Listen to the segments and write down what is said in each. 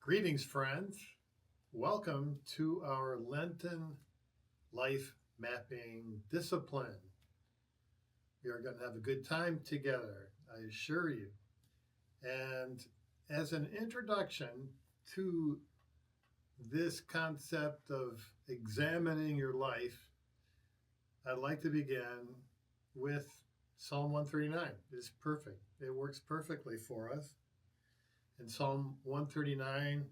Greetings, friends. Welcome to our Lenten life mapping discipline. We are going to have a good time together, I assure you. And as an introduction to this concept of examining your life, I'd like to begin with Psalm 139. It's perfect. It works perfectly for us. In Psalm 139,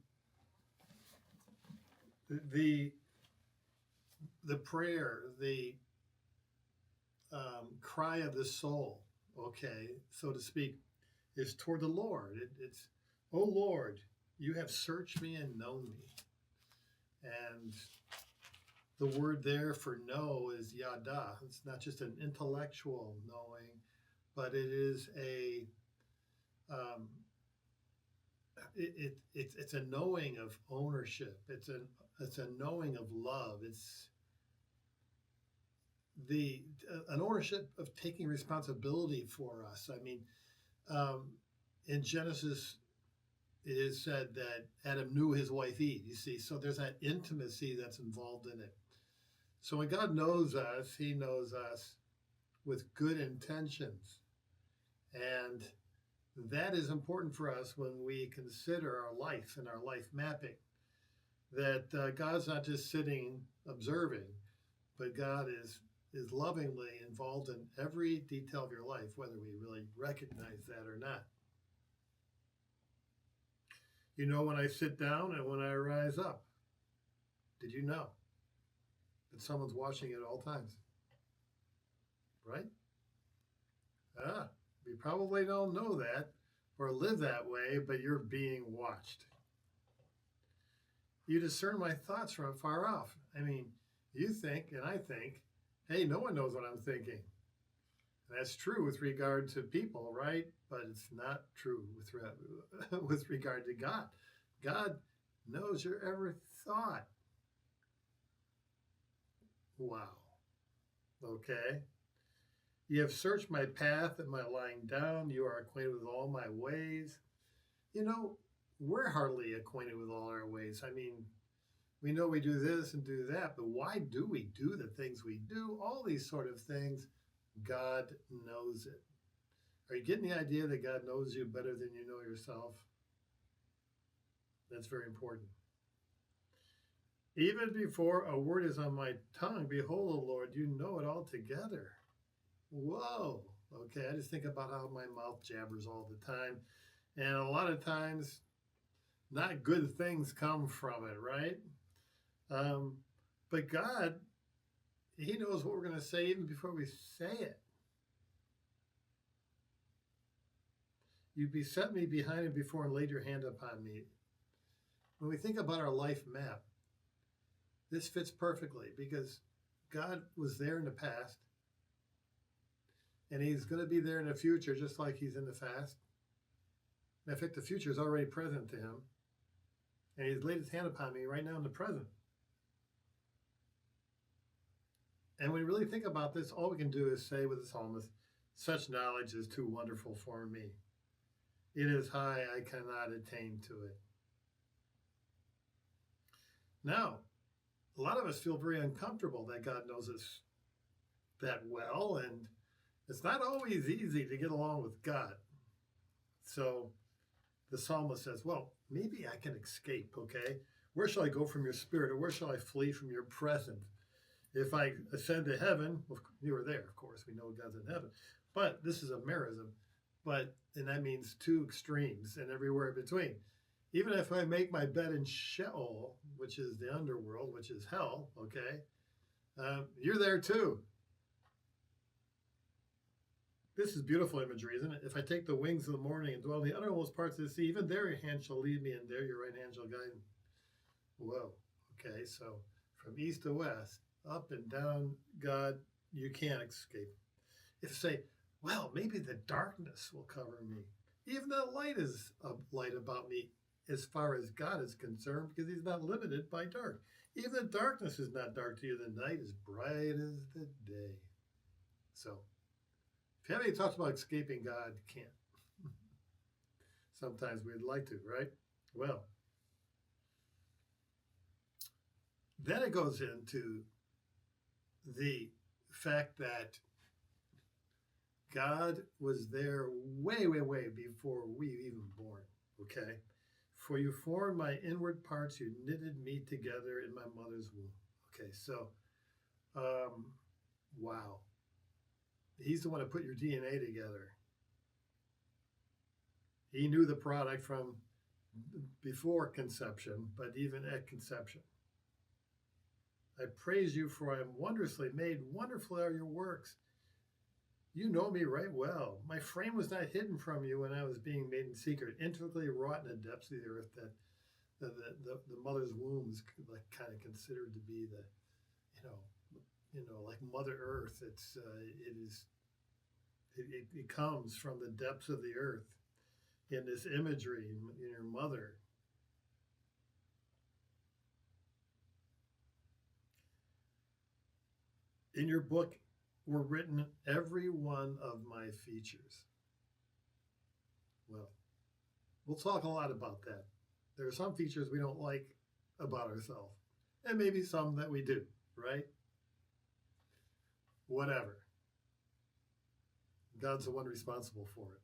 the prayer, the cry of the soul, okay, so to speak, is toward the Lord. It's, "Oh Lord, you have searched me and known me." And the word there for know is yada. It's not just an intellectual knowing, but it is um, it's a knowing of ownership. It's a knowing of love. It's an ownership of taking responsibility for us. I mean, in Genesis, it is said that Adam knew his wife Eve. You see, so there's that intimacy that's involved in it. So when God knows us, He knows us with good intentions, and that is important for us when we consider our life and our life mapping. That God's not just sitting observing, but God is lovingly involved in every detail of your life, whether we really recognize that or not. You know when I sit down and when I rise up. Did you know that someone's watching at all times? Right? We probably don't know that or live that way, but you're being watched. You discern my thoughts from far off. I mean, you think and I think, hey, no one knows what I'm thinking. That's true with regard to people, right? But it's not true with regard to God. God knows your every thought. Wow. Okay. You have searched my path and my lying down. You are acquainted with all my ways. You know, we're hardly acquainted with all our ways. I mean, we know we do this and do that, but why do we do the things we do? All these sort of things, God knows it. Are you getting the idea that God knows you better than you know yourself? That's very important. Even before a word is on my tongue, behold, O Lord, you know it altogether. Whoa. Okay, I just think about how my mouth jabbers all the time. And a lot of times, not good things come from it, right? But God, He knows what we're going to say even before we say it. You beset me behind and before and laid your hand upon me. When we think about our life map, this fits perfectly because God was there in the past and He's going to be there in the future just like He's in the past. In fact, the future is already present to Him. And He's laid His hand upon me right now in the present. And when we really think about this, all we can do is say with the psalmist, such knowledge is too wonderful for me. It is high, I cannot attain to it. Now, a lot of us feel very uncomfortable that God knows us that well, and it's not always easy to get along with God. So the psalmist says, well, maybe I can escape, okay? Where shall I go from your spirit, or where shall I flee from your presence? If I ascend to heaven, well, you were there, of course, we know God's in heaven, but this is a merism, and that means two extremes and everywhere in between. Even if I make my bed in Sheol, which is the underworld, which is hell, okay, you're there too. This is beautiful imagery, isn't it? If I take the wings of the morning and dwell in the uttermost parts of the sea, even there your hand shall lead me, and there your right hand shall guide me. Whoa. Okay, so from east to west, up and down, God, you can't escape. If you say, well, maybe the darkness will cover me. Even the light is a light about me as far as God is concerned, because He's not limited by dark. Even the darkness is not dark to you. The night is bright as the day. So, if you have any thoughts about escaping God, you can't. Sometimes we'd like to, right? Well, Then it goes into the fact that God was there way, way, way before we even born. Okay? For you formed my inward parts, you knitted me together in my mother's womb. Okay, so, wow. He's the one who put your DNA together. He knew the product from before conception, but even at conception. I praise you, for I am wondrously made. Wonderful are your works. You know me right well. My frame was not hidden from you when I was being made in secret, intricately wrought in the depths of the earth. That the mother's womb is like kind of considered to be the, like Mother Earth. It comes from the depths of the earth in this imagery in your mother. In your book were written every one of my features. Well, we'll talk a lot about that. There are some features we don't like about ourselves, and maybe some that we do, right? Whatever. God's the one responsible for it.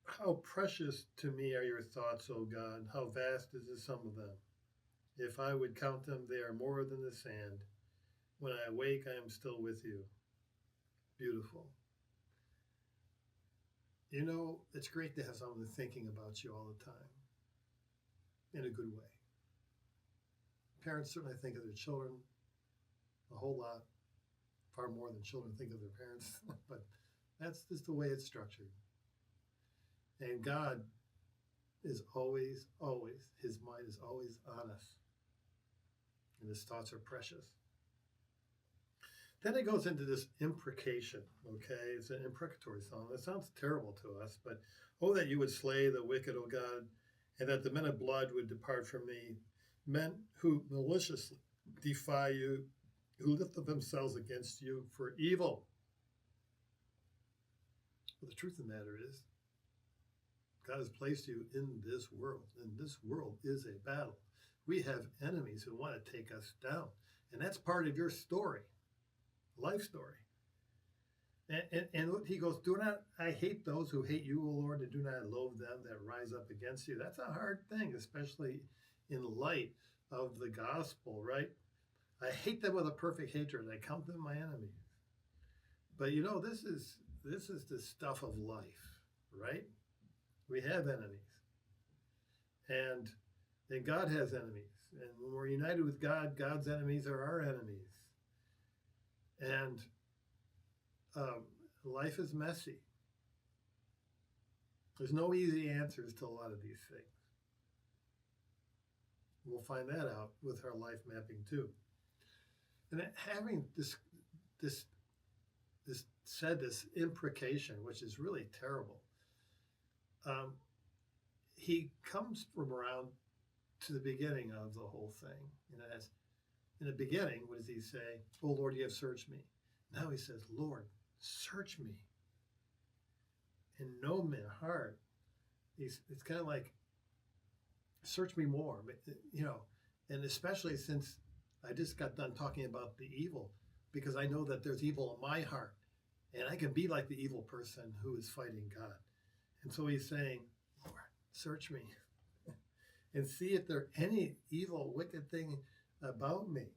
How precious to me are your thoughts, O God. How vast is the sum of them. If I would count them, they are more than the sand. When I awake, I am still with you. Beautiful. You know, it's great to have someone thinking about you all the time in a good way. Parents certainly think of their children a whole lot, far more than children think of their parents, but that's just the way it's structured. And God is always, always, his mind is always on us. And his thoughts are precious. Then it goes into this imprecation, okay? It's an imprecatory song. It sounds terrible to us, but, oh, that you would slay the wicked, O God, and that the men of blood would depart from me, men who maliciously defy you, who lift up themselves against you for evil. Well, the truth of the matter is, God has placed you in this world, and this world is a battle. We have enemies who want to take us down, and that's part of your story, life story. And he goes, do not, I hate those who hate you, O Lord, and do not loathe them that rise up against you. That's a hard thing, especially in light of the gospel, right? I hate them with a perfect hatred. I count them my enemies. But you know, this is the stuff of life, right? We have enemies. And God has enemies. And when we're united with God, God's enemies are our enemies. And life is messy. There's no easy answers to a lot of these things. We'll find that out with our life mapping too. And having this imprecation, which is really terrible, he comes from around to the beginning of the whole thing. You know, as in the beginning, what does he say? Oh Lord, you have searched me. Now he says, Lord, search me and know my heart. It's kind of like, search me more, you know, and especially since I just got done talking about the evil, because I know that there's evil in my heart, and I can be like the evil person who is fighting God. And so he's saying, Lord, search me and see if there's any evil, wicked thing about me,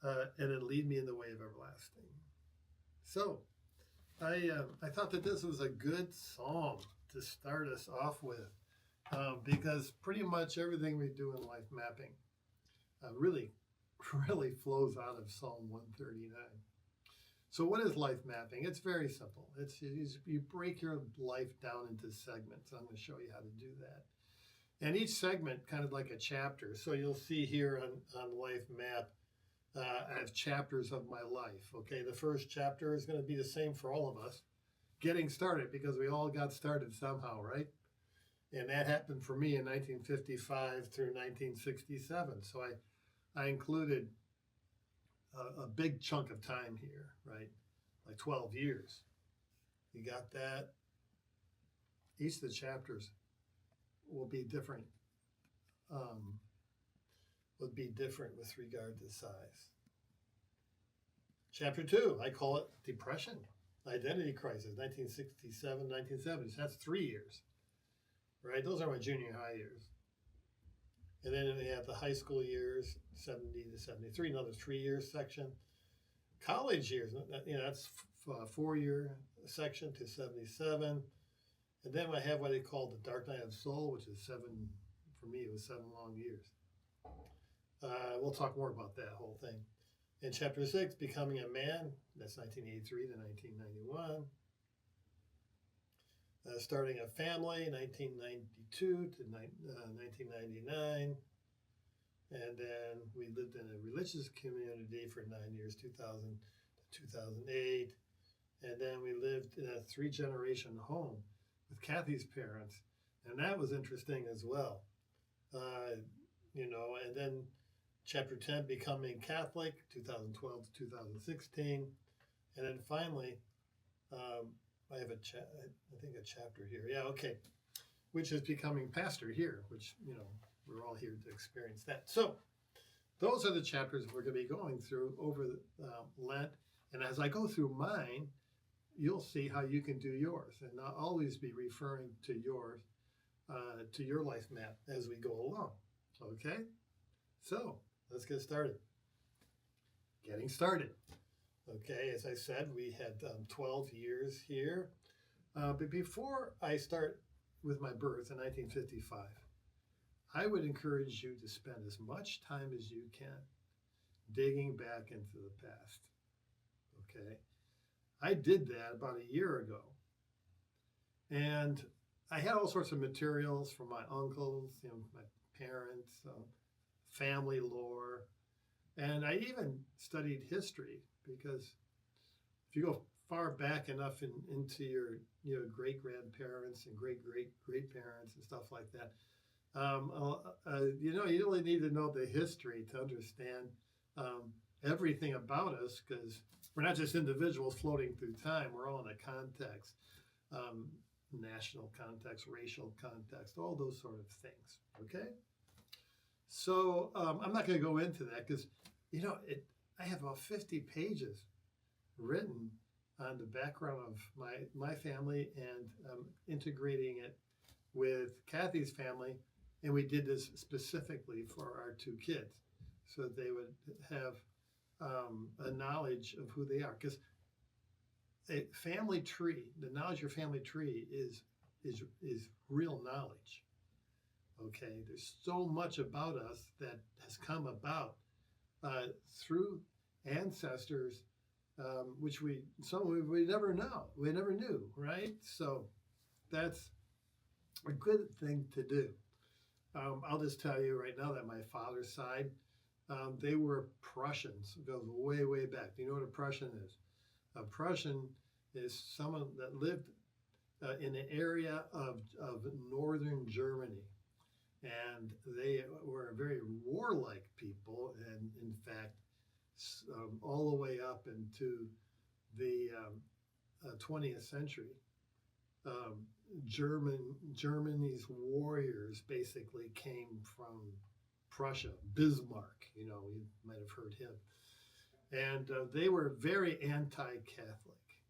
and then lead me in the way of everlasting. So I thought that this was a good psalm to start us off with, because pretty much everything we do in life mapping really flows out of Psalm 139. So what is life mapping? It's very simple. It's you break your life down into segments. I'm going to show you how to do that. And each segment kind of like a chapter. So you'll see here on Life Map, I have chapters of my life. Okay, the first chapter is going to be the same for all of us. Getting started, because we all got started somehow, right? And that happened for me in 1955 through 1967. So I included a big chunk of time here, right? Like 12 years. You got that? each of the chapters will be different. Would be different with regard to size. Chapter 2, I call it Depression, Identity Crisis, 1967, 1970s. That's 3 years, right? Those are my junior high years. And then we have the high school years, 70 to 73, another 3 years section. College years, that's a 4-year section to 77. And then I have what they call the Dark Night of the Soul, which is 7, for me, it was 7 long years. We'll talk more about that whole thing. In chapter 6, Becoming a Man, that's 1983 to 1991. Starting a Family, 1992 to 1999. And then we lived in a religious community for 9 years, 2000 to 2008. And then we lived in a 3-generation home with Kathy's parents. And that was interesting as well. And then chapter 10, Becoming Catholic, 2012 to 2016. And then finally, I have a chapter here. Yeah, okay. Which is Becoming Pastor here, which, we're all here to experience that. So those are the chapters we're going to be going through over Lent. And as I go through mine, you'll see how you can do yours. And I'll always be referring to yours, to your life map as we go along. Okay? So let's get started. Getting started. Okay, as I said, we had 12 years here. But before I start with my birth in 1955, I would encourage you to spend as much time as you can digging back into the past. Okay? I did that about a year ago. And I had all sorts of materials from my uncles, my parents, family lore. And I even studied history because if you go far back enough into your great-grandparents and great-great-great-parents and stuff like that, you really need to know the history to understand everything about us, because we're not just individuals floating through time. We're all in a context, national context, racial context, all those sort of things, okay? So I'm not going to go into that because, I have about 50 pages written on the background of my family and integrating it with Kathy's family. And we did this specifically for our 2 kids so that they would have a knowledge of who they are. Because a family tree, the knowledge of your family tree is real knowledge. Okay, there's so much about us that has come about through ancestors, which we never know, we never knew, right? So that's a good thing to do. I'll just tell you right now that my father's side, they were Prussians. It goes way, way back. Do you know what a Prussian is? A Prussian is someone that lived in an area of northern Germany. And they were very warlike people, and in fact, all the way up into the 20th century, Germany's warriors basically came from Prussia. Bismarck, you might have heard him, and they were very anti-Catholic,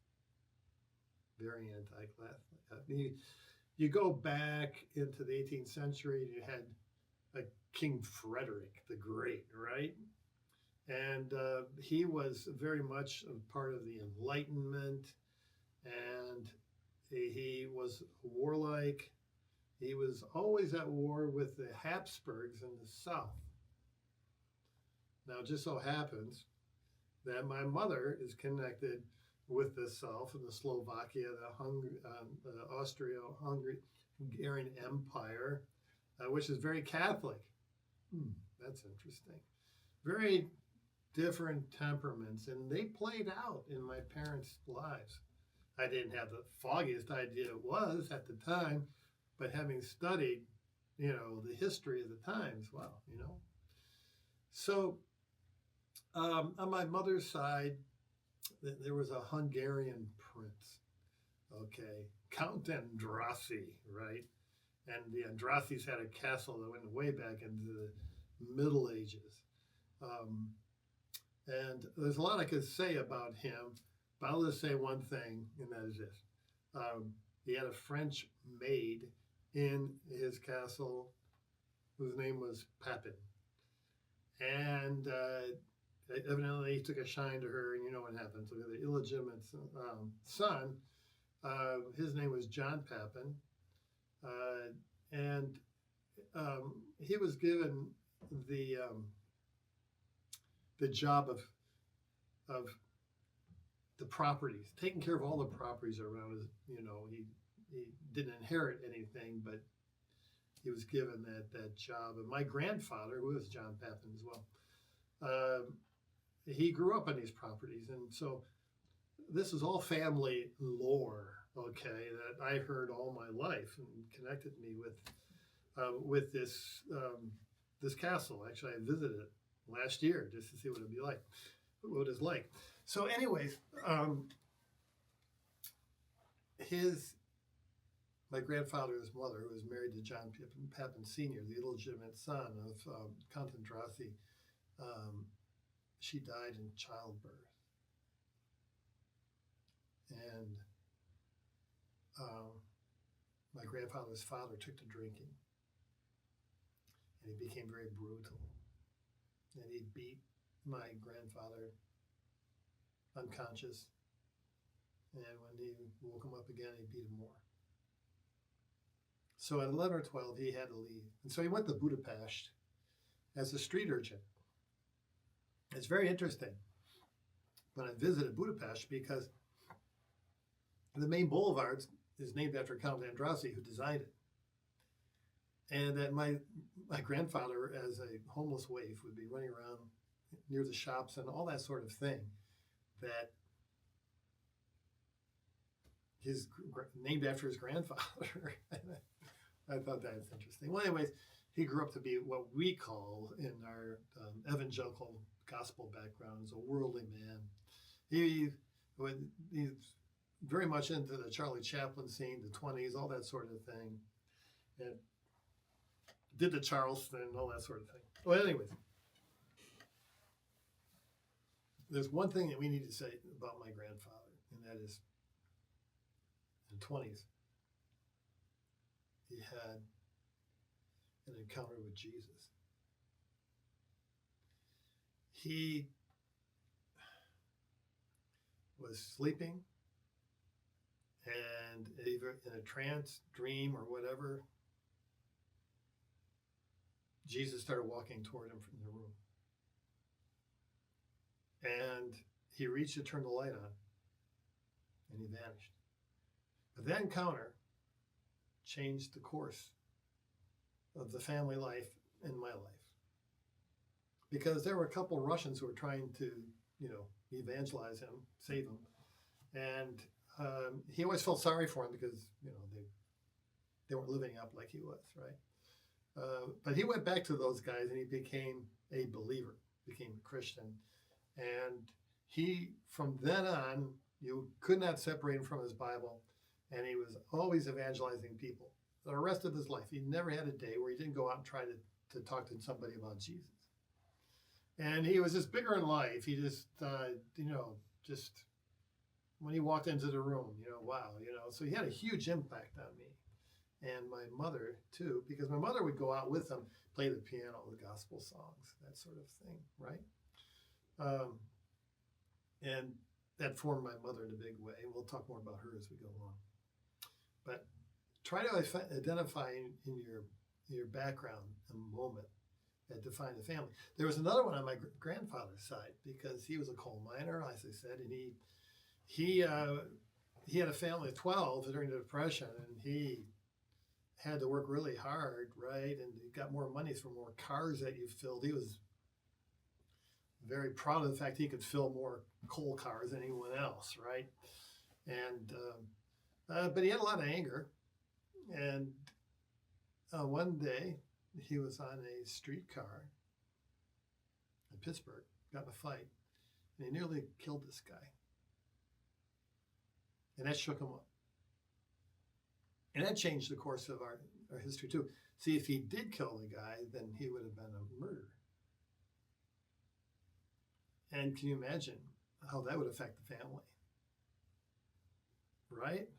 very anti-Catholic. You go back into the 18th century, you had King Frederick the Great, right? And he was very much a part of the Enlightenment, and he was warlike. He was always at war with the Habsburgs in the south. Now, it just so happens that my mother is connected with the South and the Slovakia, the Austro-Hungarian Empire, which is very Catholic. That's interesting. Very different temperaments, and they played out in my parents' lives. I didn't have the foggiest idea it was at the time, but having studied, the history of the times, wow, So on my mother's side, there was a Hungarian prince Okay, Count Andrassi, right? And the Andrassis had a castle that went way back into the Middle Ages. Um, and there's a lot I could say about him, but I'll just say one thing, and that is this. He had a French maid in his castle whose name was Papin. And evidently he took a shine to her, and you know what happened. So the illegitimate son, his name was John Papin, and he was given the job of the properties, taking care of all the properties around his. He didn't inherit anything, but he was given that job. And my grandfather, who was John Papin as well, he grew up on these properties, and so this is all family lore, okay, that I heard all my life and connected me with this castle. Actually, I visited it last year just to see what it'd be like, what it's like. So, anyways, my grandfather's mother, who was married to John Papin Sr., the illegitimate son of Count Andrassi, she died in childbirth. And my grandfather's father took to drinking, and he became very brutal. And he beat my grandfather unconscious, and when he woke him up again, he beat him more. So at 11 or 12, he had to leave. And so he went to Budapest as a street urchin. It's very interesting when I visited Budapest because the main boulevard is named after Count Andrassi, who designed it. And that my grandfather, as a homeless waif, would be running around near the shops and all that sort of thing. That his named after his grandfather. I thought that was interesting. Well, anyways, he grew up to be what we call in our evangelical gospel backgrounds a worldly man. He's very much into the Charlie Chaplin scene, the 20s, all that sort of thing. And did the Charleston, all that sort of thing. Well, anyways, there's one thing that we need to say about my grandfather, and that is in the 20s, he had an encounter with Jesus. He was sleeping, and either in a trance, dream, or whatever, Jesus started walking toward him from the room. And he reached to turn the light on, and he vanished. But that encounter changed the course of the family life and my life. Because there were a couple of Russians who were trying to, evangelize him, save him. And he always felt sorry for him because, they weren't living up like he was, right? But he went back to those guys and he became a believer, became a Christian. And he, from then on, you could not separate him from his Bible. And he was always evangelizing people. The rest of his life, he never had a day where he didn't go out and try to talk to somebody about Jesus. And he was just bigger in life. He just, just when he walked into the room, wow, So he had a huge impact on me. And my mother, too, because my mother would go out with him, play the piano, the gospel songs, that sort of thing, right? And that formed my mother in a big way. We'll talk more about her as we go along. But try to identify in your background a moment that defined the family. There was another one on my grandfather's side because he was a coal miner, as I said, and he had a family of 12 during the Depression, and he had to work really hard, right? And he got more money for more cars that you filled. He was very proud of the fact he could fill more coal cars than anyone else, right? And but he had a lot of anger. And one day he was on a streetcar in Pittsburgh, got in a fight, and he nearly killed this guy. And that shook him up. And that changed the course of our history too. See, if he did kill the guy, then he would have been a murderer. And can you imagine how that would affect the family? Right?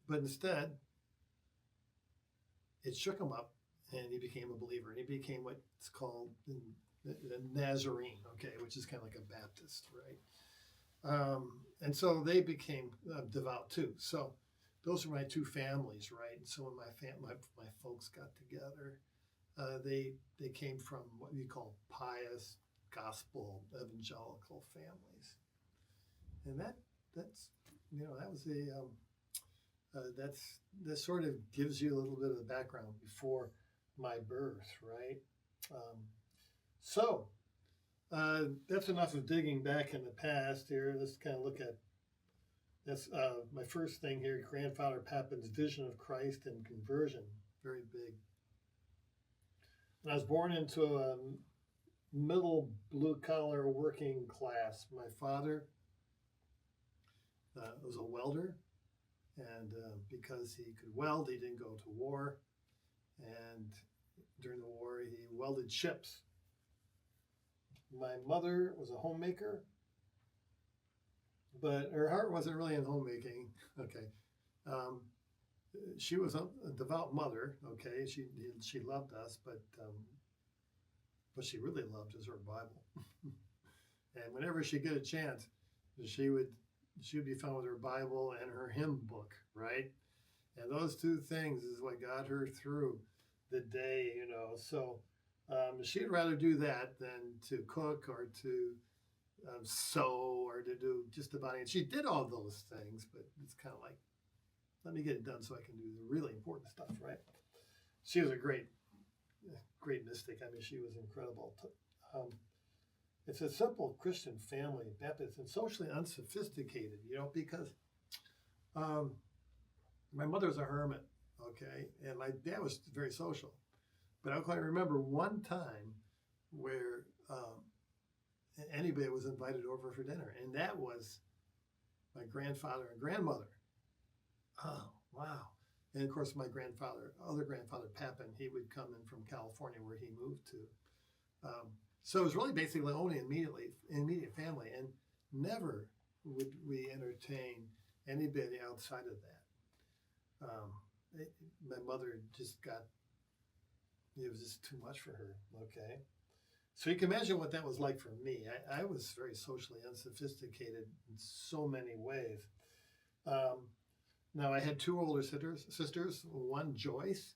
But instead, it shook him up and he became a believer. And he became what's called the Nazarene, okay, which is kind of like a Baptist, right? And so they became devout too. So those are my two families, right? And so when my folks got together, they came from what we call pious, gospel, evangelical families, and that's that was that sort of gives you a little bit of the background before my birth, right? So that's enough of digging back in the past here. Let's kind of look at that's my first thing here. Grandfather Papin's vision of Christ and conversion, very big. And I was born into a middle blue-collar working class. My father was a welder, and because he could weld, he didn't go to war. And during the war, he welded ships. My mother was a homemaker, but her heart wasn't really in homemaking. Okay. She was a devout mother. Okay. She loved us, but what she really loved is her Bible. And whenever she get a chance, she would be found with her Bible and her hymn book, right? And those two things is what got her through the day, So she'd rather do that than to cook or to sew or to do just about anything. She did all those things, but it's kind of like, let me get it done so I can do the really important stuff, right? She was a great mystic. I mean, she was incredible. It's a simple Christian family, Baptist, and socially unsophisticated, because my mother was a hermit, okay, and my dad was very social. But I quite remember one time where anybody was invited over for dinner, and that was my grandfather and grandmother. Oh, wow. And of course, my other grandfather, Papin, he would come in from California where he moved to. So it was really basically only immediate family, and never would we entertain anybody outside of that. My mother it was just too much for her, okay? So you can imagine what that was like for me. I was very socially unsophisticated in so many ways. Now, I had two older sisters, one Joyce,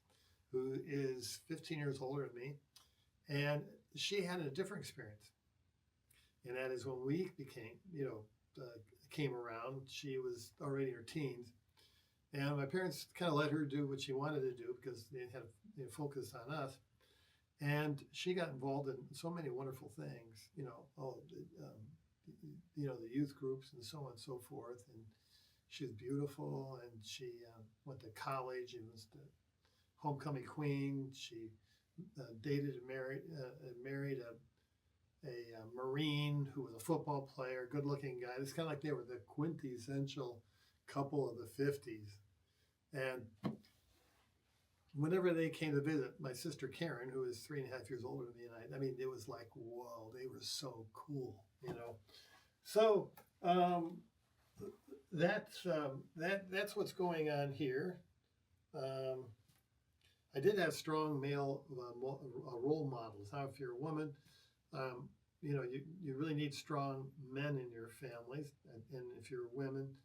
who is 15 years older than me, and she had a different experience. And that is when we came around, she was already in her teens. And my parents kind of let her do what she wanted to do because they had focus on us. And she got involved in so many wonderful things, the youth groups and so on and so forth. And she was beautiful, and she went to college and was the homecoming queen. She dated and married a Marine who was a football player, good-looking guy. It's kind of like they were the quintessential couple of the 50s. And whenever they came to visit, my sister Karen, who is 3.5 years older than me, I mean, it was like, whoa, they were so cool, So that's what's going on here. I did have strong male role models. Now, if you're a woman, you really need strong men in your families, and if you're women,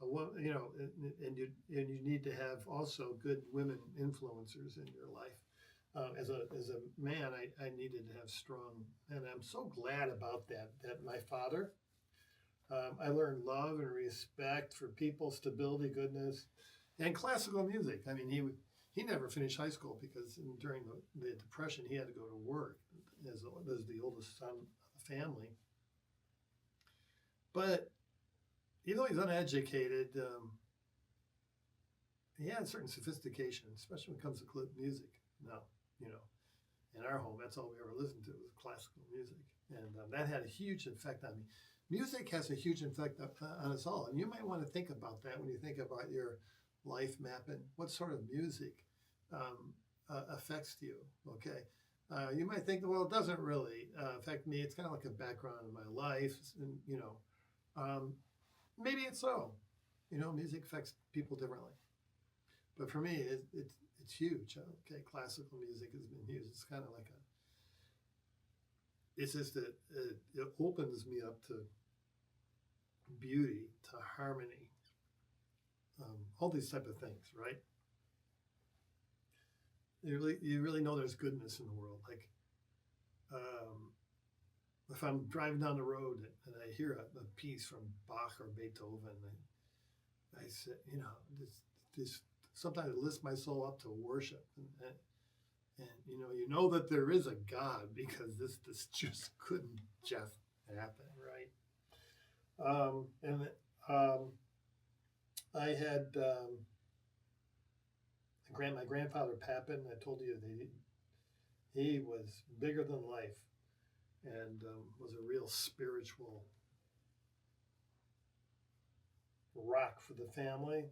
and you need to have also good women influencers in your life. As a man, I needed to have strong, and I'm so glad about that. That my father, I learned love and respect for people, stability, goodness, and classical music. I mean, he never finished high school because during the Depression he had to go to work as the oldest son of the family. But even though he's uneducated, he had a certain sophistication, especially when it comes to music. Now, in our home, that's all we ever listened to was classical music. And that had a huge effect on me. music has a huge effect on us all. And you might want to think about that when you think about your life mapping. What sort of music affects you? Okay. You might think, well, it doesn't really affect me. It's kind of like a background in my life. And, maybe it's so. Music affects people differently. But for me, it's huge. Okay, classical music has been huge. It's kind of like it's just that it opens me up to beauty, to harmony, all these type of things, right? You really know there's goodness in the world. Like, if I'm driving down the road and I hear a piece from Bach or Beethoven, I say, this sometimes it lifts my soul up to worship, and you know that there is a God, because this just couldn't just happen, right? I had my grandfather Papin. I told you that he was bigger than life, and was a real spiritual rock for the family.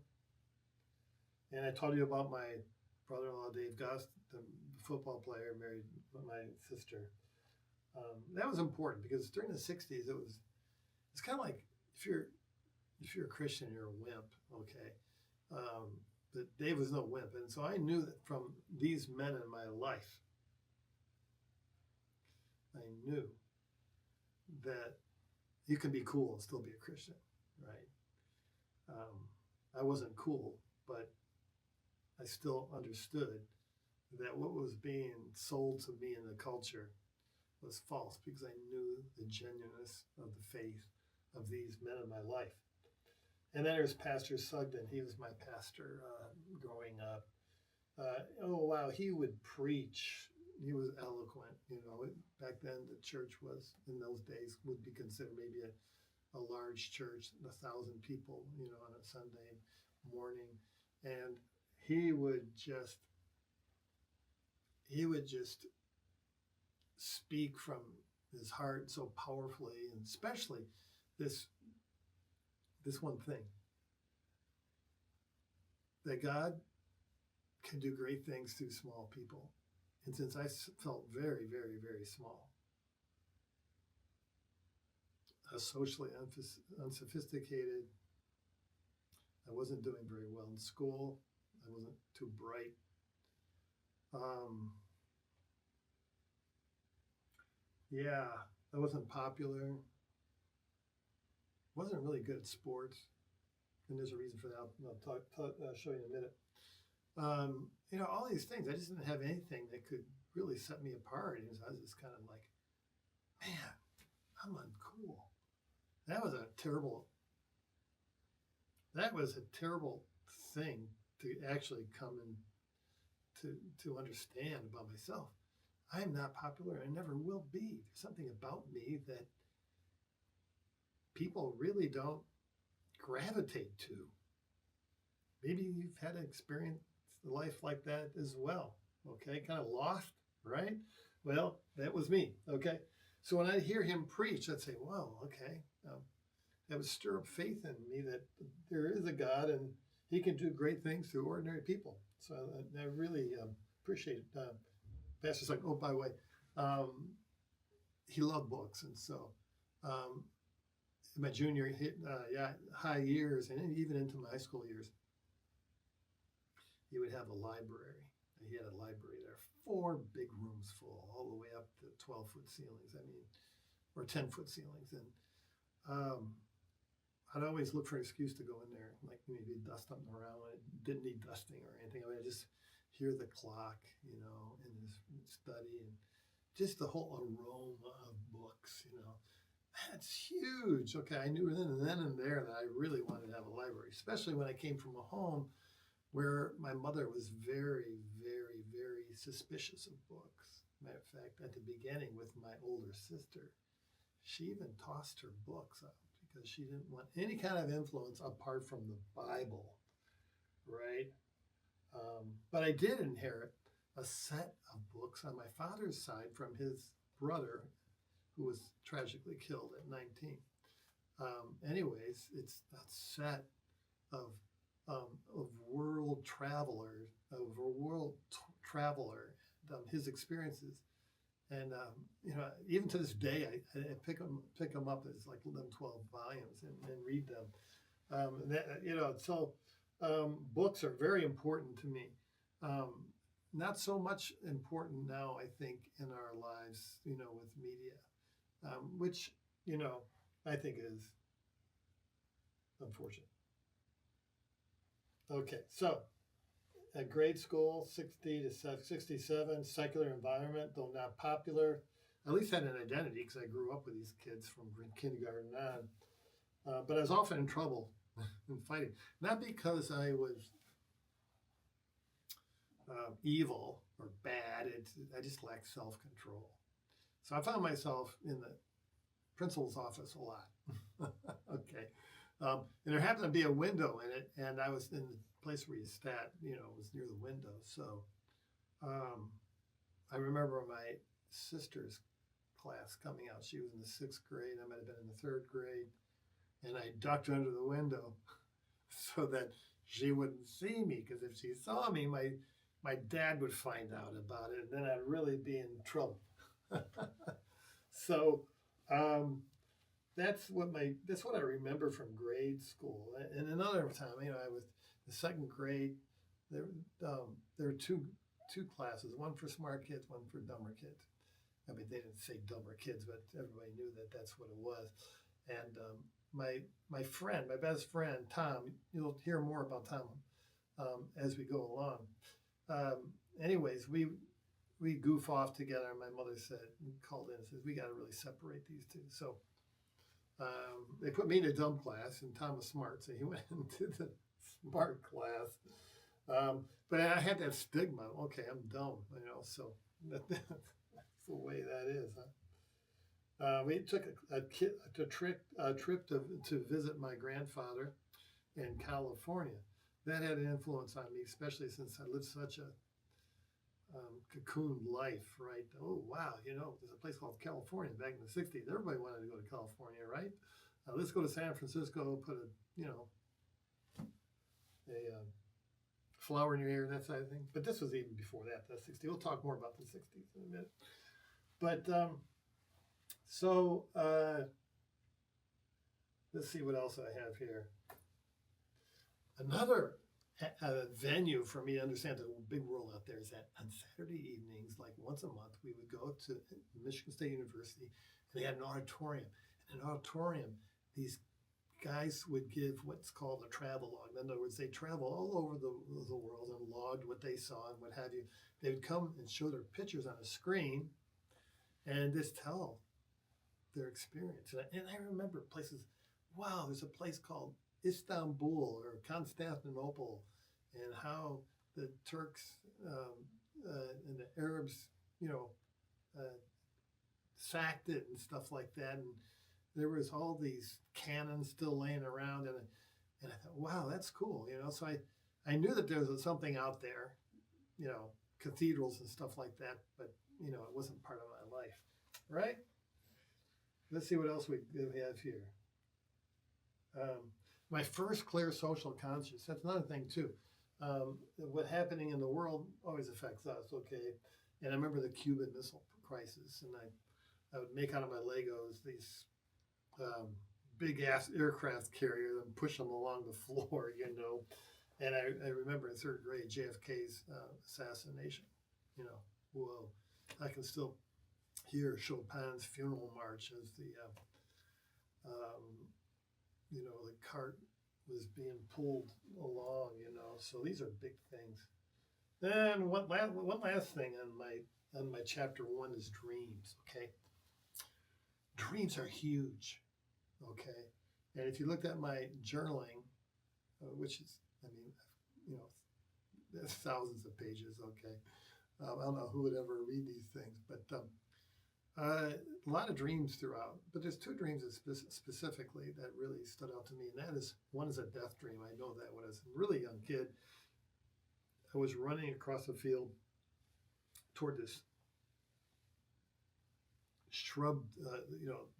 And I told you about my brother-in-law Dave Goss, the football player, married my sister. That was important because during the '60s, it's kind of like if you're a Christian, you're a wimp, okay? But Dave was no wimp, and so I knew that from these men in my life, I knew that you can be cool and still be a Christian, right? I wasn't cool, but I still understood that what was being sold to me in the culture was false, because I knew the genuineness of the faith of these men in my life. And then there's Pastor Sugden. He was my pastor growing up. He would preach. He was eloquent. Back then the church was, in those days, would be considered maybe a large church, 1,000 people, on a Sunday morning. And he would just speak from his heart so powerfully, and especially this one thing, that God can do great things through small people. And since I felt very, very, very small, socially unsophisticated, I wasn't doing very well in school, I wasn't too bright. I wasn't popular, wasn't really good at sports, and there's a reason for that. I'll show you in a minute. All these things, I just didn't have anything that could really set me apart. And so I was just kind of like, man, I'm uncool. That was a terrible thing to actually come and to understand about myself. I am not popular. I never will be. There's something about me that people really don't gravitate to. Maybe you've had an experience life like that as well. Okay, kind of lost, right? Well, that was me. Okay, so when I hear him preach, I'd say, "Wow, okay." That would stir up faith in me that there is a God and He can do great things through ordinary people. So I really appreciate it. Pastor's like, oh, by the way, he loved books, and so in my junior high years, and even into my high school years, he would have a library. He had a library there, 4 big rooms full, all the way up to 12-foot ceilings. Or 10-foot ceilings, and I'd always look for an excuse to go in there, like maybe dust something around when it didn't need dusting or anything. I just hear the clock, in his study, and just the whole aroma of books, That's huge. Okay, I knew then and there that I really wanted to have a library, especially when I came from a home where my mother was very, very, very suspicious of books. Matter of fact, at the beginning with my older sister, she even tossed her books out because she didn't want any kind of influence apart from the Bible, right? But I did inherit a set of books on my father's side from his brother, who was tragically killed at 19. Anyways, it's a set of of world travelers, of a traveler, his experiences, and even to this day, I pick them up as like 11, 12 volumes and read them. So books are very important to me. Um, Not so much important now, I think, in our lives, with media, which I think is unfortunate. Okay, so at grade school, 60 to 67, secular environment, though not popular. At least had an identity because I grew up with these kids from kindergarten on. But I was often in trouble and fighting, not because I was evil or bad. I just lacked self-control. So I found myself in the principal's office a lot. Okay. And there happened to be a window in it, and I was in the place where you sat, was near the window. So I remember my sister's class coming out. She was in the 6th grade. I might have been in the 3rd grade. And I ducked under the window so that she wouldn't see me, because if she saw me, my dad would find out about it, and then I'd really be in trouble. So that's what I remember from grade school. And another time, I was the 2nd grade. There were two classes, one for smart kids, one for dumber kids. I mean, they didn't say dumber kids, but everybody knew that that's what it was. And my friend, my best friend, Tom, you'll hear more about Tom as we go along. Anyways, we goof off together. My mother called in and says, we got to really separate these two. So they put me in a dumb class, and Tom was smart, so he went into the smart class. But I had that stigma. Okay, I'm dumb, so that's the way that is. Huh? We took a trip to visit my grandfather in California. That had an influence on me, especially since I lived such a cocooned life, right? Oh, wow, there's a place called California back in the 60s. Everybody wanted to go to California, right? Let's go to San Francisco, put a flower in your ear, that sort of thing. But this was even before that, the 60s. We'll talk more about the 60s in a minute. But let's see what else I have here. Another venue for me to understand the big world out there is that on Saturday evenings, like once a month, we would go to Michigan State University, and they had an auditorium. In an auditorium, these guys would give what's called a travel log. In other words, they travel all over the world and logged what they saw and what have you. They would come and show their pictures on a screen and just tell their experience. And I remember places, wow, there's a place called Istanbul or Constantinople, and how the Turks and the Arabs, sacked it and stuff like that. And there was all these cannons still laying around, and I thought, wow, that's cool, So I knew that there was something out there, cathedrals and stuff like that, but it wasn't part of my life, right? Let's see what else we have here. My first clear social conscience. That's another thing too. What happening in the world always affects us, okay? And I remember the Cuban Missile Crisis, and I would make out of my Legos these big ass aircraft carriers and push them along the floor, And I remember in 3rd grade JFK's assassination. Whoa! I can still hear Chopin's funeral march as the the cart was being pulled along, So these are big things. Then one last thing on my chapter 1 is dreams. Okay, dreams are huge. Okay, and if you looked at my journaling, which is, there's thousands of pages. Okay, I don't know who would ever read these things, but a lot of dreams throughout. But there's 2 dreams specifically that really stood out to me, and that is, one is a death dream. I know that when I was a really young kid, I was running across the field toward this shrub,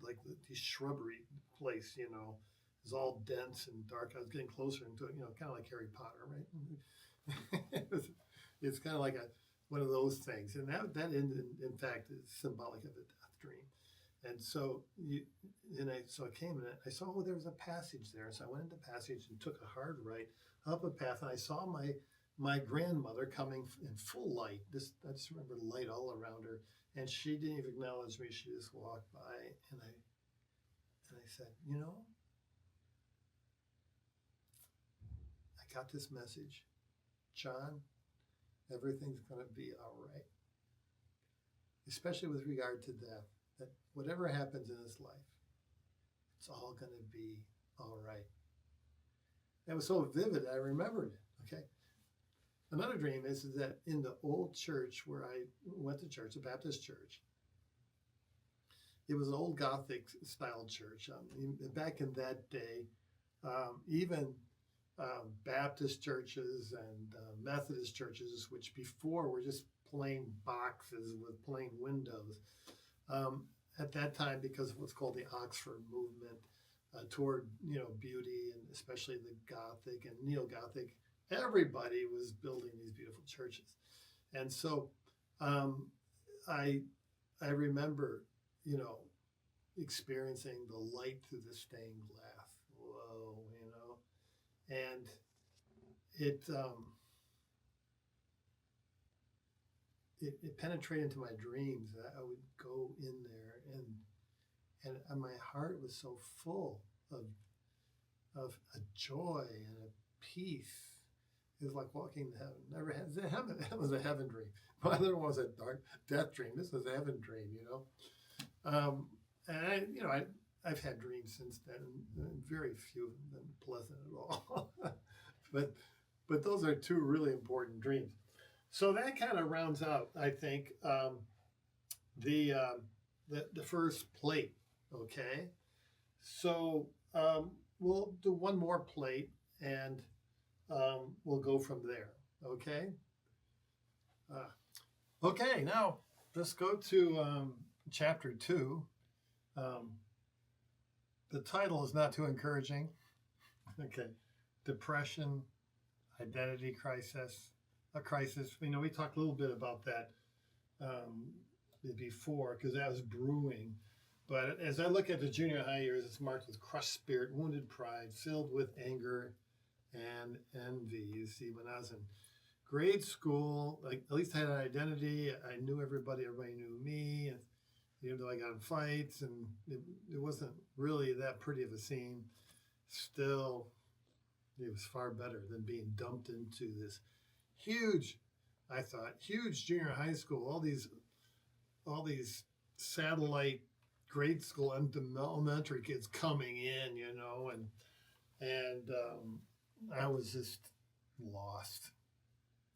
like these shrubbery place, you know, is all dense and dark. I was getting closer into it, you know, kind of like Harry Potter, right? It's kind of like one of those things, and that in fact is symbolic of a death dream. And so I came and I saw, oh, there was a passage there. So I went into the passage and took a hard right up a path, and I saw my grandmother coming in full light. I just remember light all around her, and she didn't even acknowledge me. She just walked by, and I said, you know, I got this message, John. Everything's going to be all right, especially with regard to death. That whatever happens in this life, it's all going to be all right. That was so vivid, I remembered it. Okay. Another dream is that in the old church where I went to church, a Baptist church, it was an old Gothic style church. Back in that day, even Baptist churches and Methodist churches, which before were just plain boxes with plain windows, at that time, because of what's called the Oxford movement toward, you know, beauty, and especially the Gothic and Neo-Gothic, everybody was building these beautiful churches. And so I remember, you know, experiencing the light through the stained glass. Whoa, you know, and it penetrated into my dreams. I would go in there, and my heart was so full of a joy and a peace. It was like walking to heaven. Never had heaven. That was a heaven dream. My other one was a dark death dream. This was a heaven dream, you know. And I've had dreams since then, and very few of them been pleasant at all. but those are two really important dreams. So that kind of rounds out, I think, the first plate. Okay, so we'll do one more plate, and we'll go from there. Okay. Okay. Now let's go to chapter 2. The title is not too encouraging. Okay. Depression, identity crisis, a crisis. You know, we talked a little bit about that before, because that was brewing. But as I look at the junior high years, it's marked with crushed spirit, wounded pride, filled with anger and envy. You see, when I was in grade school, like, at least I had an identity. I knew everybody knew me. And even though I got in fights, and it wasn't really that pretty of a scene, still, it was far better than being dumped into this huge junior high school. All these satellite grade school and elementary kids coming in, you know, and I was just lost,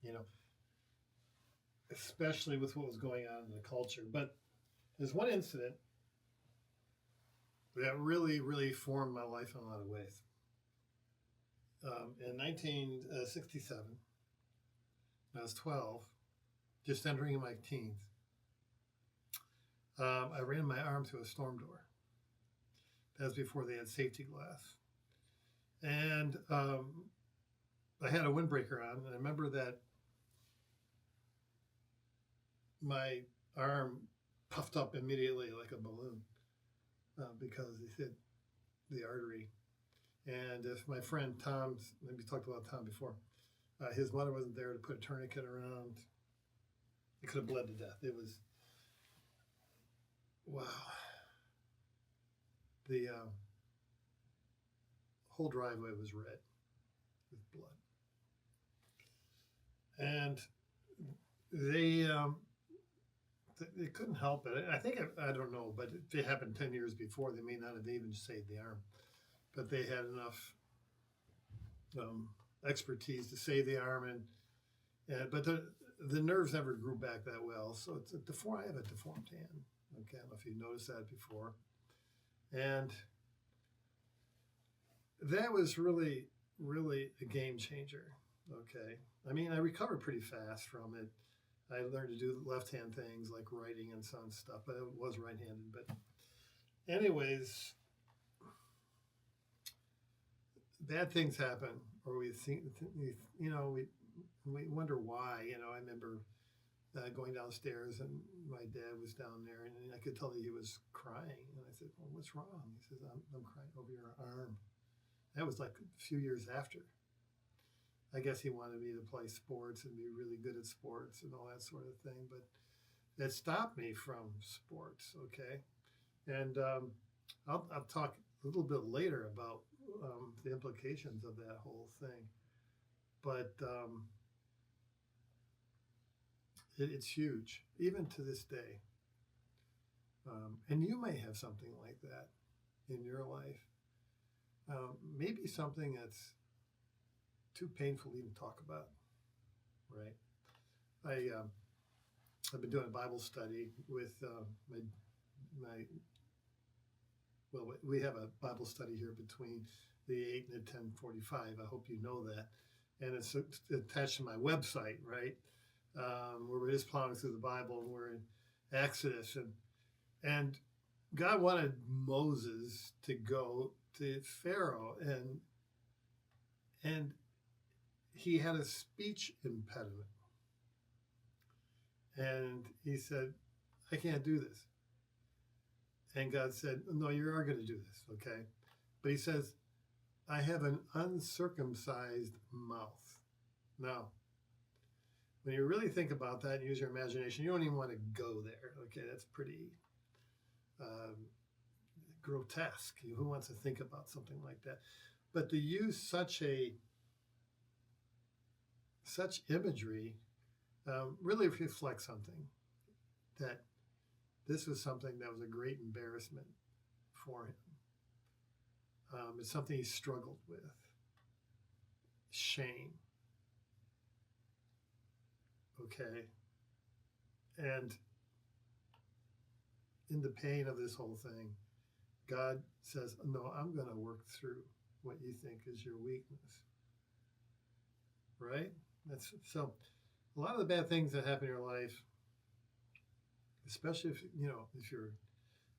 you know, especially with what was going on in the culture. But there's one incident that really, really formed my life in a lot of ways. In 1967, when I was 12, just entering my teens, I ran my arm through a storm door. That was before they had safety glass. And I had a windbreaker on, and I remember that my arm puffed up immediately like a balloon because it hit the artery. And if my friend Tom's, maybe talked about Tom before, his mother wasn't there to put a tourniquet around, it could have bled to death. It was, wow. The whole driveway was red with blood. And they couldn't help it. I think, I don't know, but it happened 10 years before. They may not have even saved the arm, but they had enough expertise to save the arm. But the nerves never grew back that well. So it's I have a deformed hand. Okay, I don't know if you noticed that before. And that was really, really a game changer. Okay. I mean, I recovered pretty fast from it. I learned to do left-hand things like writing and some stuff, but I was right-handed. But anyways, bad things happen, or we think, we wonder why. I remember going downstairs, and my dad was down there, and I could tell that he was crying. And I said, "Well, what's wrong?" He says, "I'm crying over your arm." That was like a few years after. I guess he wanted me to play sports and be really good at sports and all that sort of thing, but that stopped me from sports. Okay, and I'll talk a little bit later about the implications of that whole thing, but it's huge, even to this day. And you may have something like that in your life. Maybe something that's too painful to even talk about, right? I've been doing a Bible study with my well, we have a Bible study here between the 8 and the 10:45. I hope you know that, and it's attached to my website, right? Where we're just plowing through the Bible, and we're in Exodus, and God wanted Moses to go to Pharaoh, and he had a speech impediment, and he said, "I can't do this." And God said, "No, you are going to do this, okay?" But he says, "I have an uncircumcised mouth." Now, when you really think about that and use your imagination, you don't even want to go there, okay? That's pretty grotesque. Who wants to think about something like that? But to use such imagery really reflects something, that this was something that was a great embarrassment for him. It's something he struggled with. Shame. Okay. And in the pain of this whole thing, God says, "No, I'm going to work through what you think is your weakness." Right? So a lot of the bad things that happen in your life, especially if you're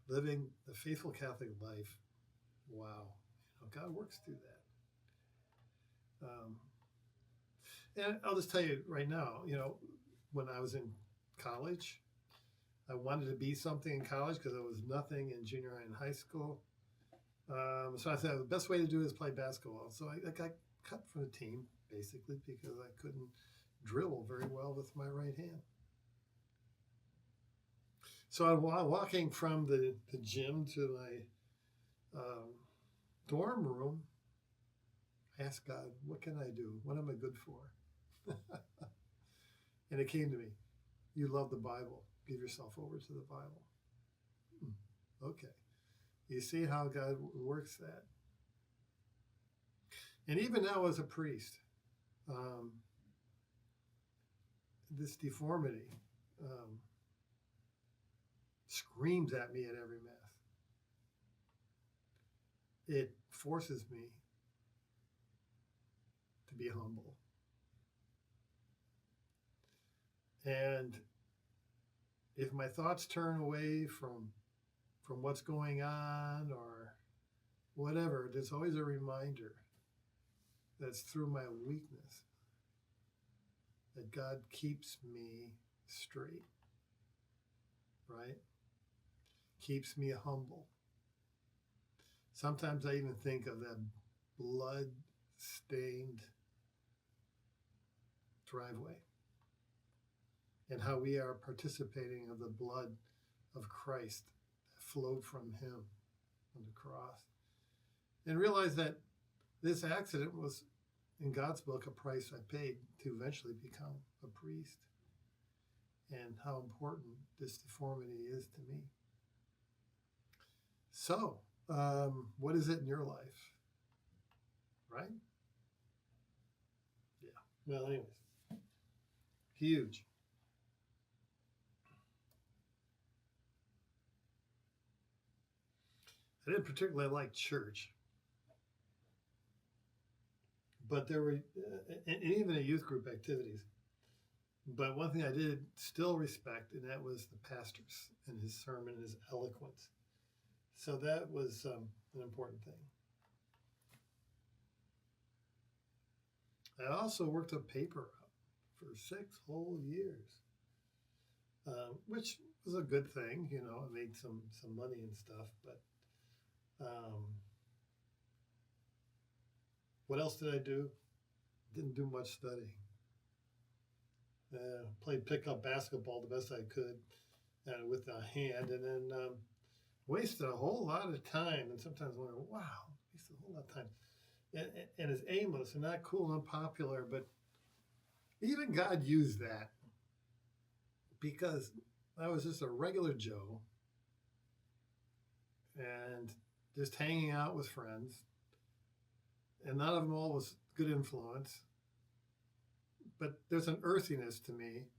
living the faithful Catholic life, wow, God works through that. And I'll just tell you right now, when I was in college, I wanted to be something in college because there was nothing in junior high and high school. So I thought the best way to do it is play basketball. So I got cut from the team, basically, because I couldn't dribble very well with my right hand. So I'm walking from the gym to my dorm room. I asked God, "What can I do? What am I good for?" And it came to me, "You love the Bible. Give yourself over to the Bible." Okay. You see how God works that. And even now as a priest, this deformity screams at me at every Mass. It forces me to be humble. And if my thoughts turn away from what's going on or whatever, there's always a reminder that's through my weakness that God keeps me straight, right? Keeps me humble. Sometimes I even think of that blood-stained driveway and how we are participating of the blood of Christ that flowed from him on the cross. And realize that this accident was, in God's book, a price I paid to eventually become a priest, and how important this deformity is to me. So, what is it in your life? Right? Yeah. Well, anyways, huge. I didn't particularly like church, but there were, and even at youth group activities. But one thing I did still respect, and that was the pastor's and his sermon, his eloquence. So that was an important thing. I also worked a paper up for 6 whole years, which was a good thing. I made some money and stuff. But what else did I do? Didn't do much studying. Played pickup basketball the best I could, with a hand, and then wasted a whole lot of time. And sometimes wonder, wow, wasted a whole lot of time. And it's aimless and not cool and unpopular, but even God used that, because I was just a regular Joe and just hanging out with friends, and none of them all was good influence. But there's an earthiness to me,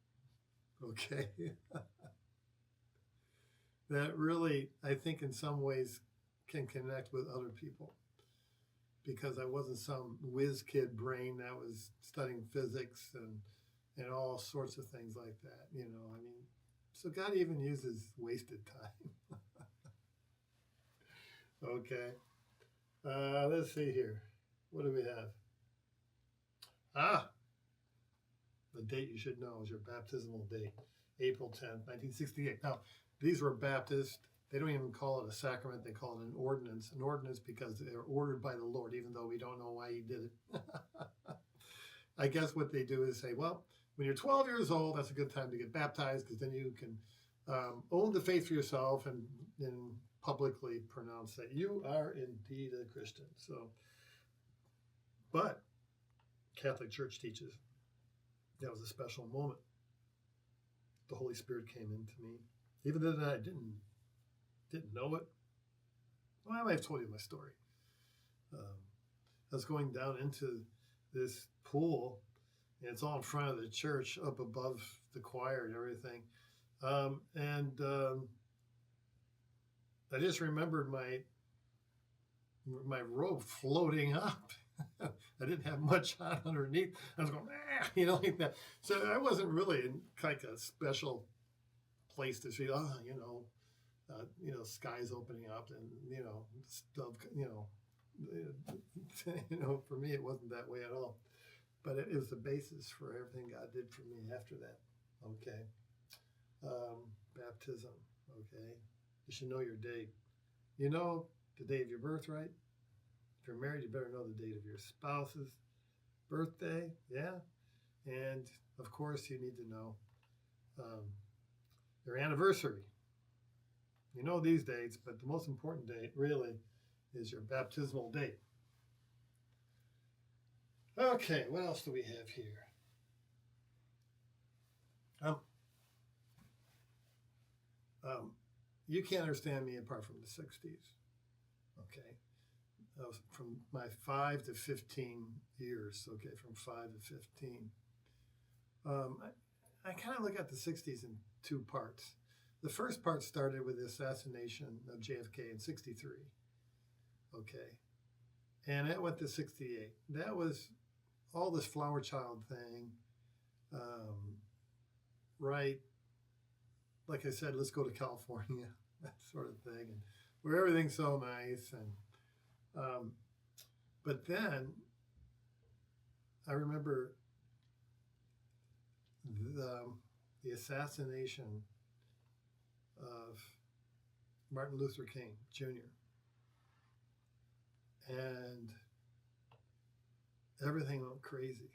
okay, that really, I think, in some ways can connect with other people, because I wasn't some whiz kid brain that was studying physics and all sorts of things like that. So God even uses wasted time. Okay. Let's see here. What do we have? The date you should know is your baptismal date, April 10th, 1968. Now, these were Baptist. They don't even call it a sacrament. They call it an ordinance. An ordinance because they're ordered by the Lord, even though we don't know why he did it. I guess what they do is say, well, when you're 12 years old, that's a good time to get baptized, because then you can own the faith for yourself and publicly pronounce that you are indeed a Christian. But Catholic Church teaches that was a special moment. The Holy Spirit came into me, even though I didn't know it. Well, I might have told you my story. I was going down into this pool, and it's all in front of the church, up above the choir and everything. I just remembered my robe floating up. I didn't have much on underneath. I was going, like that. So I wasn't really in like a special place to see, skies opening up and, stuff, for me, it wasn't that way at all. But it was the basis for everything God did for me after that. Okay. Baptism. Okay. You should know your date. You know the day of your birth, right? If you're married, you better know the date of your spouse's birthday. Yeah. And of course, you need to know your anniversary. You know these dates, but the most important date really is your baptismal date. Okay, what else do we have here? You can't understand me apart from the 60s. Okay. That was from my 5 to 15 years. Okay, from 5 to 15. I kind of look at the 60s in two parts. The first part started with the assassination of JFK in 63. Okay. And it went to 68. That was all this flower child thing. Right. Like I said, let's go to California, that sort of thing, and where everything's so nice. And but then I remember the assassination of Martin Luther King Jr. And everything went crazy.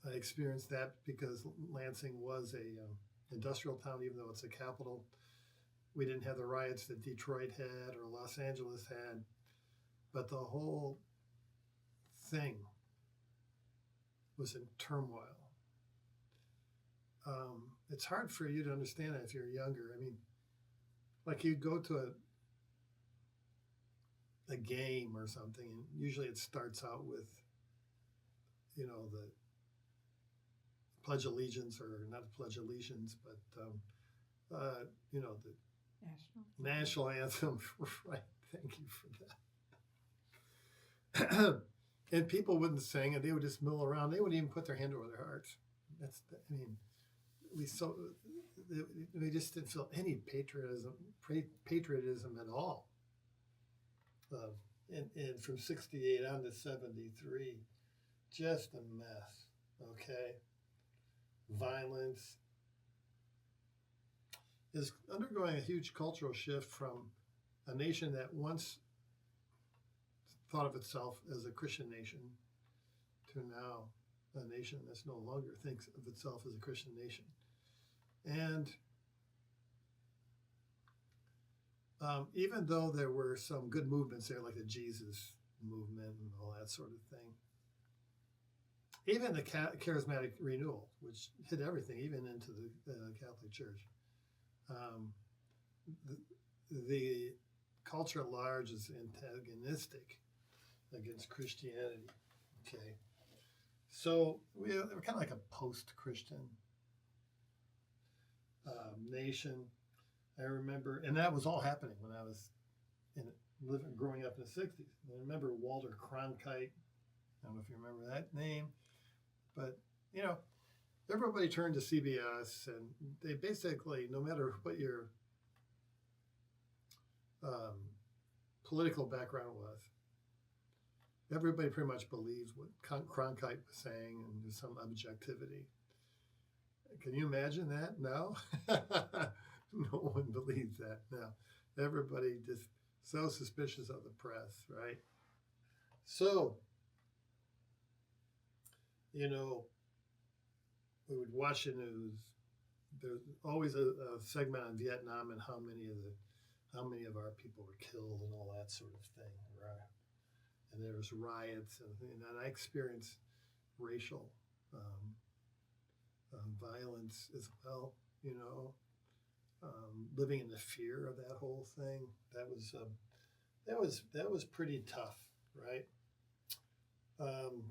I experienced that because Lansing was a industrial town, even though it's a capital. We didn't have the riots that Detroit had or Los Angeles had, but the whole thing was in turmoil. It's hard for you to understand that if you're younger. I mean, like you go to a game or something, and usually it starts out with, the Pledge of Allegiance, or not the Pledge of Allegiance, but the national anthem. Right? Thank you for that. And people wouldn't sing, and they would just mill around. They wouldn't even put their hand over their hearts. We just didn't feel any patriotism at all. and from 68 on to 73, just a mess. Okay, violence is undergoing a huge cultural shift from a nation that once thought of itself as a Christian nation to now a nation that's no longer thinks of itself as a Christian nation. And even though there were some good movements there, like the Jesus movement and all that sort of thing, even the charismatic renewal, which hit everything, even into the Catholic Church, the culture at large is antagonistic against Christianity. Okay, so we're kind of like a post-Christian nation. I remember, and that was all happening when I was growing up in the 60s. I remember Walter Cronkite. I don't know if you remember that name, but everybody turned to CBS, and they basically, no matter what your political background was, everybody pretty much believed what Cronkite was saying, and there's some objectivity. Can you imagine that now? No one believes that now. Everybody just so suspicious of the press, right? So, we would watch the news. There's always a segment on Vietnam and how many of our people were killed and all that sort of thing, right? And there was riots, and I experienced racial violence as well. Living in the fear of that whole thing. That was pretty tough, right?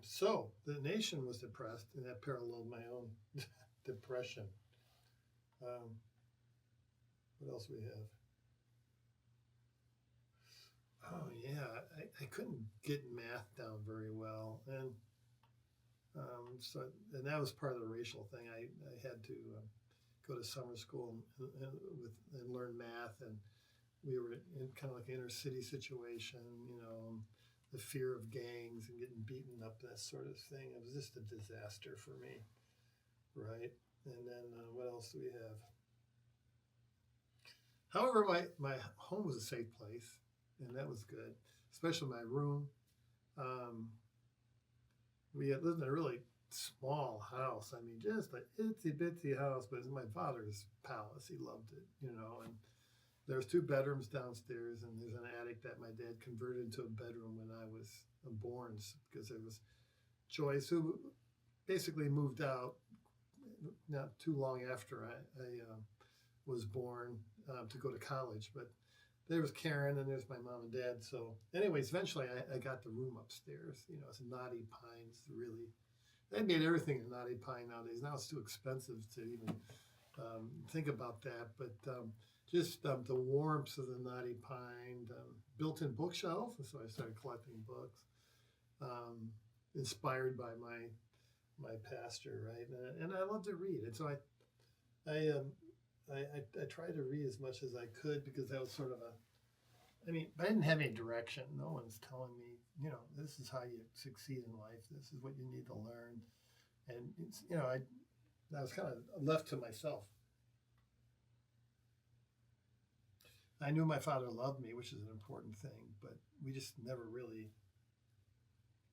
So the nation was depressed, and that paralleled my own depression. What else do we have? Oh yeah, I couldn't get math down very well, and and that was part of the racial thing. I had to go to summer school and learn math, and we were in kind of like an inner city situation, the fear of gangs and getting beaten up, that sort of thing. It was just a disaster for me, right? And then what else do we have? However, my home was a safe place, and that was good, especially my room. We had lived in a really small house. I mean, just an itsy bitsy house, but it's my father's palace. He loved it, and there's 2 bedrooms downstairs, and there's an attic that my dad converted into a bedroom when I was born, because there was Joyce, who basically moved out not too long after I was born to go to college. But there was Karen, and there's my mom and dad. So anyways, eventually I got the room upstairs. It's knotty pines, really. They made everything a knotty pine nowadays. Now it's too expensive to even think about that. But just the warmth of the knotty pine, built-in bookshelf. And so I started collecting books, inspired by my pastor, right? And I love to read. And so I tried to read as much as I could, because that was sort of I didn't have any direction. No one's telling me, this is how you succeed in life. This is what you need to learn. And, I was kind of left to myself. I knew my father loved me, which is an important thing, but we just never really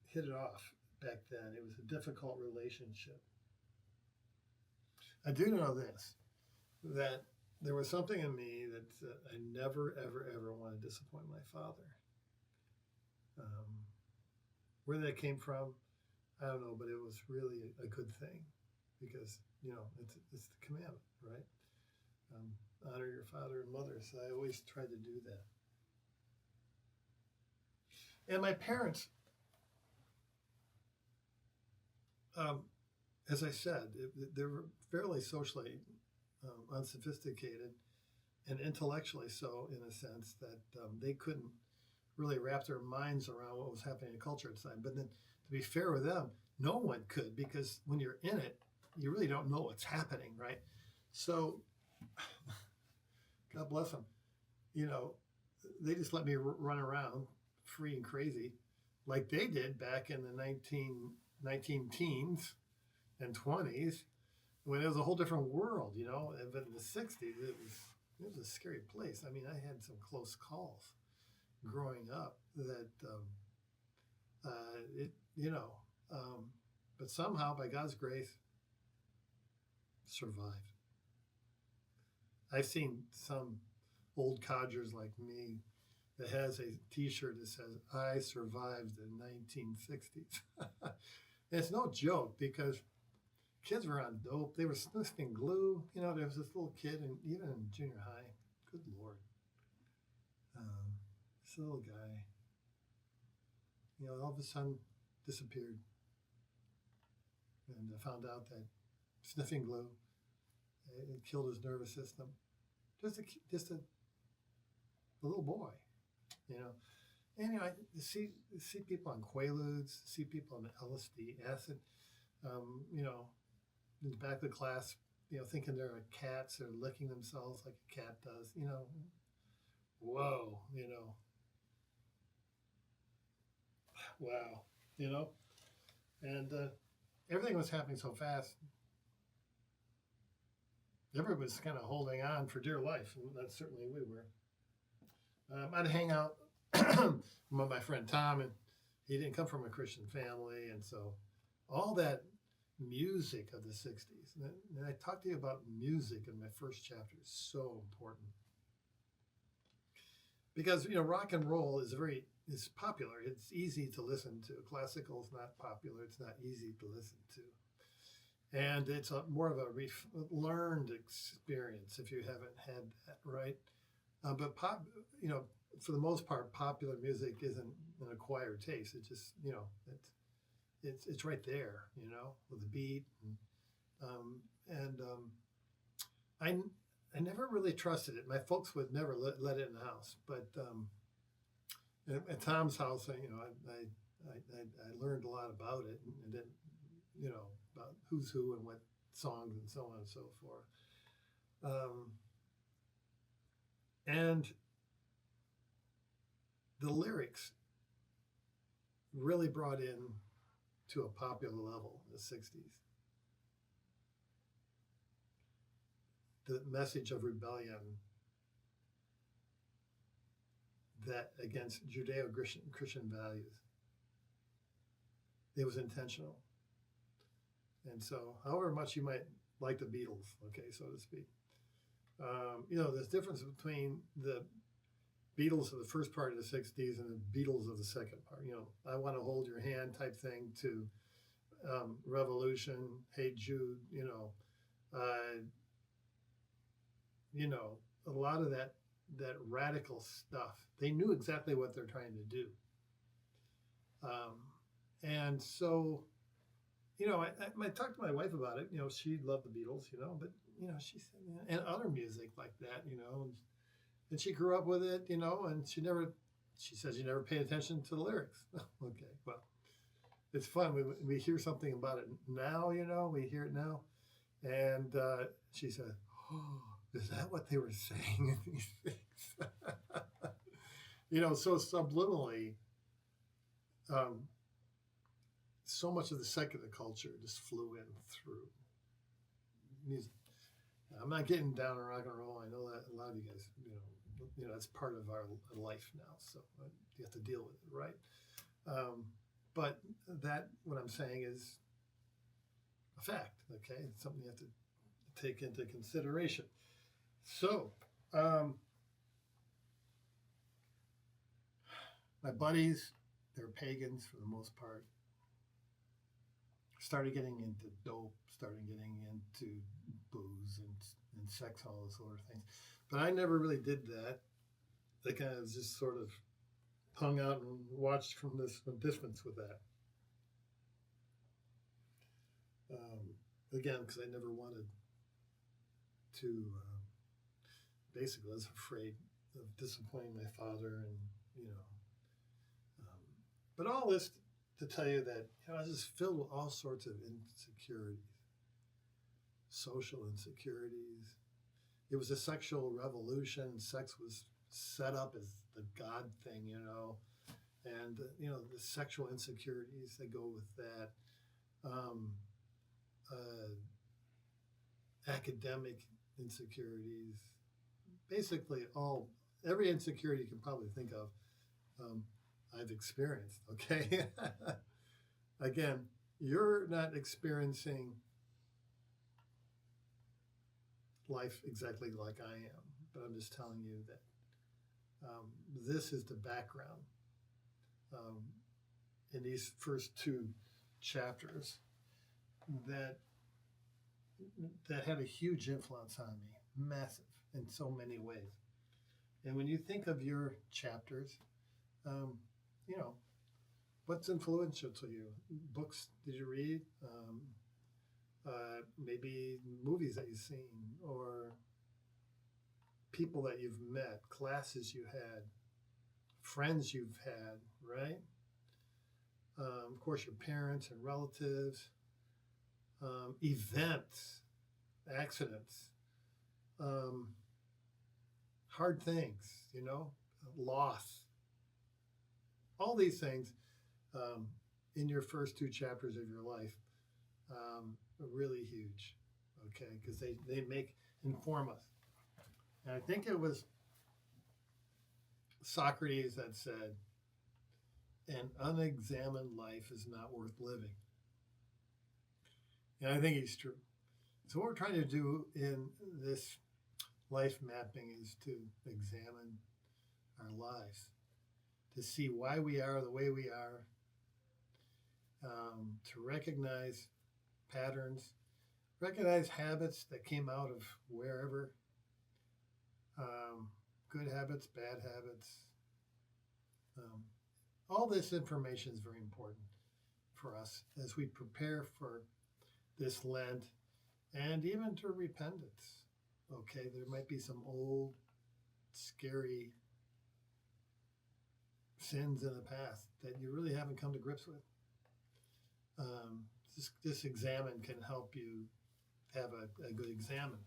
hit it off back then. It was a difficult relationship. I do know this, that there was something in me that I never, ever, ever want to disappoint my father. Where that came from, I don't know, but it was really a good thing, because, it's the commandment, right? Honor your father and mother. So I always tried to do that. And my parents, as I said, they were fairly socially unsophisticated, and intellectually so, in a sense that they couldn't really wrap their minds around what was happening in culture at the time. But then, to be fair with them, no one could, because when you're in it, you really don't know what's happening, right? So, God bless them. They just let me run around free and crazy like they did back in the 19 teens and 20s when it was a whole different world, you know. But in the 60s, it was a scary place. I mean, I had some close calls growing up that it, you know, but somehow by God's grace, survived. I've seen some old codgers like me that has a T-shirt that says "I survived the 1960s." It's no joke because kids were on dope. They were sniffing glue. You know, there was this little kid, and even in junior high, good Lord, this little guy, you know, all of a sudden disappeared. And I found out that sniffing glue, it killed his nervous system. Just a little boy, you know. And you know, I see people on Quaaludes, see people on LSD, acid, you know, in the back of the class, you know, thinking they're cats or licking themselves like a cat does, you know. Whoa, you know. Wow, you know. And everything was happening so fast. Everybody was kind of holding on for dear life, and that's certainly we were. I'd hang out with my friend Tom, and he didn't come from a Christian family, and so all that music of the 60s, and I talked to you about music in my first chapter, is so important. Because, you know, rock and roll is popular. It's easy to listen to. Classical is not popular. It's not easy to listen to. And it's more of a learned experience if you haven't had that, right? But you know, for the most part, popular music isn't an acquired taste. It just, you know, it's right there, you know, with the beat. I never really trusted it. My folks would never let it in the house, but at Tom's house, you know, I learned a lot about it, and then, you know, about who's who and what songs and so on and so forth. And the lyrics really brought in to a popular level in the 60s. The message of rebellion that against Judeo-Christian values. It was intentional. And so, however much you might like the Beatles, okay, so to speak, you know, there's difference between the Beatles of the first part of the 60s and the Beatles of the second part. You know, I Want to Hold Your Hand type thing to Revolution, Hey Jude, you know, a lot of that radical stuff. They knew exactly what they're trying to do. And so, you know, I talked to my wife about it. You know, she loved the Beatles, you know, but, you know, she said, and other music like that, you know, and she grew up with it, you know, and she says you never paid attention to the lyrics. Okay, well, it's fun. We hear something about it now, you know, we hear it now. And she said, oh, is that what they were saying in these things? You know, so subliminally, so much of the secular culture just flew in through music. I'm not getting down on rock and roll. I know that a lot of you guys, you know, that's part of our life now. So you have to deal with it, right? But what I'm saying is a fact. Okay, it's something you have to take into consideration. So, my buddies, they're pagans for the most part. Started getting into dope, started getting into booze and sex, all those sort of things. But I never really did that. I kind of just sort of hung out and watched from this distance with that. Again, because I never wanted to, basically, I was afraid of disappointing my father, and, you know. But all this to tell you that, you know, I was just filled with all sorts of insecurities, social insecurities. It was a sexual revolution. Sex was set up as the God thing, you know. and the sexual insecurities that go with that, um, academic insecurities, basically every insecurity you can probably think of, I've experienced. Okay, again, you're not experiencing life exactly like I am, but I'm just telling you that this is the background um, in these first two chapters that had a huge influence on me, massive in so many ways. And when you think of your chapters, um, you know, what's influential to you? Books did you read? Maybe movies that you've seen, or people that you've met, classes you had, friends you've had, right? Of course, your parents and relatives, events, accidents, hard things, loss, all these things in your first two chapters of your life are really huge, okay, because they inform us. And I think it was Socrates that said, an unexamined life is not worth living. And I think he's true. So what we're trying to do in this life mapping is to examine our lives, to see why we are the way we are, to recognize patterns, recognize habits that came out of wherever, good habits, bad habits. All this information is very important for us as we prepare for this Lent and even to repentance. Okay, there might be some old, scary sins in the past that you really haven't come to grips with. This examine can help you have a good examine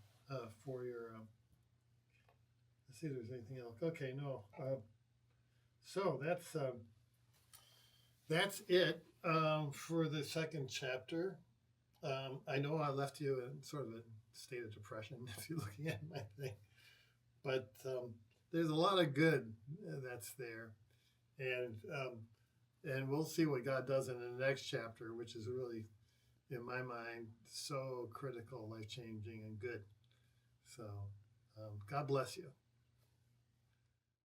for your. Let's see if there's anything else. Okay, no. So that's it for the second chapter. I know I left you in sort of a state of depression if you're looking at my thing, but there's a lot of good that's there, and we'll see what God does in the next chapter, which is really, in my mind, so critical, life-changing, and good. So God bless you.